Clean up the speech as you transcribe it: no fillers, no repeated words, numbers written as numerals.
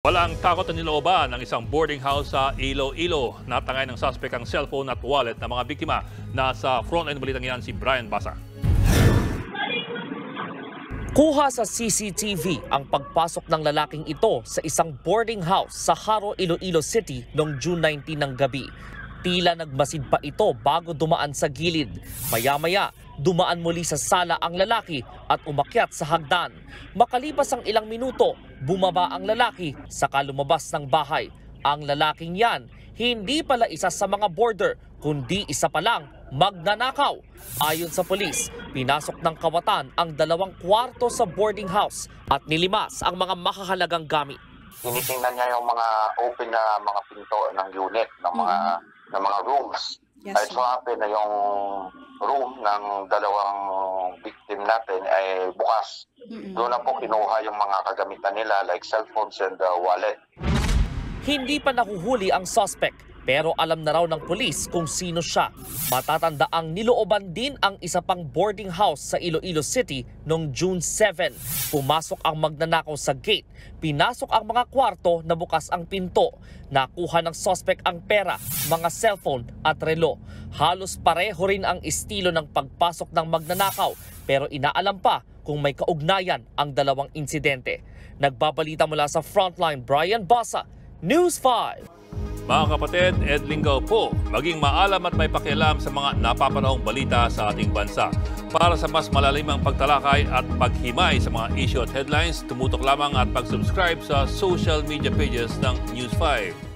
Walang takot na nilooban ng isang boarding house sa Iloilo. Natangay ng suspect ang cellphone at wallet ng mga biktima. Nasa frontline balitang yan si Brian Basa. Kuha sa CCTV ang pagpasok ng lalaking ito sa isang boarding house sa Haro, Iloilo City noong June 19 ng gabi. Tila nagmasid pa ito bago dumaan sa gilid. Maya-maya, dumaan muli sa sala ang lalaki at umakyat sa hagdan. Makalipas ang ilang minuto, bumaba ang lalaki saka lumabas ng bahay. Ang lalaking yan, hindi pala isa sa mga boarder, kundi isa pa lang magnanakaw. Ayon sa polis, pinasok ng kawatan ang 2 kwarto sa boarding house at nilimas ang mga makahalagang gamit. Tinitingnan niya yung mga open na mga pinto ng unit, ng mga rooms. Yes, Ay so happen na yung room ng 2 victim natin ay bukas. Doon na po kinuha yung mga kagamitan nila like cellphones and wallet. Hindi pa nahuhuli ang suspect pero alam na raw ng pulis kung sino siya. Matatandaang nilooban din ang isa pang boarding house sa Iloilo City noong June 7. Pumasok ang magnanakaw sa gate. Pinasok ang mga kwarto na bukas ang pinto. Nakuha ng suspect ang pera, mga cellphone at relo. Halos pareho rin ang estilo ng pagpasok ng magnanakaw pero inaalam pa kung may kaugnayan ang 2 insidente. Nagbabalita mula sa Frontline, Brian Basa, News 5. Mga kapatid, Ed Lingaw po, maging maalam at may pakialam sa mga napapanahong balita sa ating bansa. Para sa mas malalimang pagtalakay at paghimay sa mga issue at headlines, tumutok lamang at pag-subscribe sa social media pages ng News 5.